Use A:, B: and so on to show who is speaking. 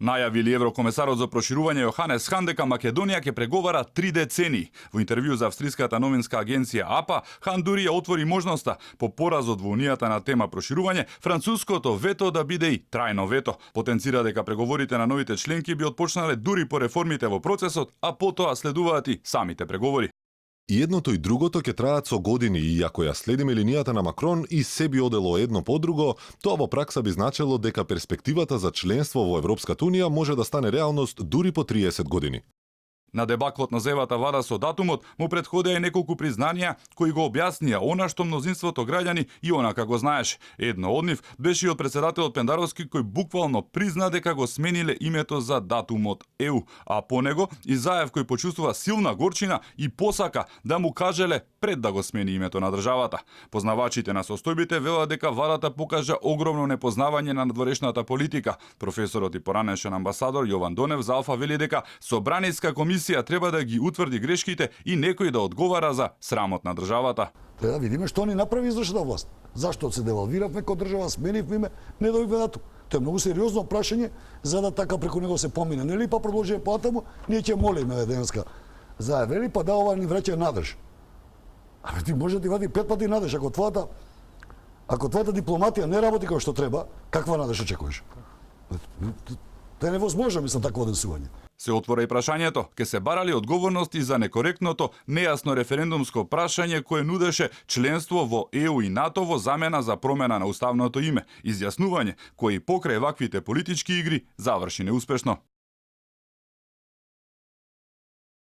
A: Најавили еврокомесарот за проширување Јоханес Хан дека Македонија ќе преговара 3 децении. Во интервју за австриската новинска агенција АПА, Хан дури ја отвори можноста по поразот во унијата на тема проширување, француското вето да биде и трајно вето. Потенцира дека преговорите на новите членки би отпочнале дури по реформите во процесот, а потоа следуваат и самите преговори.
B: И едното и другото ќе траат со години и ако ја следиме линијата на Макрон и се би одело едно по друго, тоа во пракса би значело дека перспективата за членство во Европската унија може да стане реалност дури по 30 години.
A: На дебаклот на зевата вада со датумот му претходеа и неколку признанија кои го објаснија она што мнозинството граѓани и онака го знаеш. Едно од нив беше и од председателот Пендаровски кој буквално призна дека го смениле името за датумот ЕУ, а по него и Заев кој почувствува силна горчина и посака да му кажеле пред да го смени името на државата. Познавачите на состојбите велат дека владата покажа огромно непознавање на надворешната политика. Професорот и поранешен амбасадор Јован Донев за Алфа вели дека собраниска комисија треба да ги утврди грешките и некој да одговара за срамот на државата.
C: Треба да видиме што ни направи извршната власт. Зашто се девалвиравме како држава, сменивме име, не добивме датум. Тоа е многу сериозно прашање за да така преку него се помине. Нели па продолжи потаму, ние ќе молиме денеска. Заевели па да ова ни враќа надеж. А ти може да ти вади 5 пати надеж ако твојата дипломатија не работи како што треба, каква надеж очекуваш? Тоа е невозможно, мислам, такво однесување.
A: Се отвора и прашањето, ке се барали одговорности за некоректното, нејасно референдумско прашање кое нудеше членство во ЕУ и НАТО во замена за промена на уставното име, изјаснување кој покрај ваквите политички игри заврши неуспешно.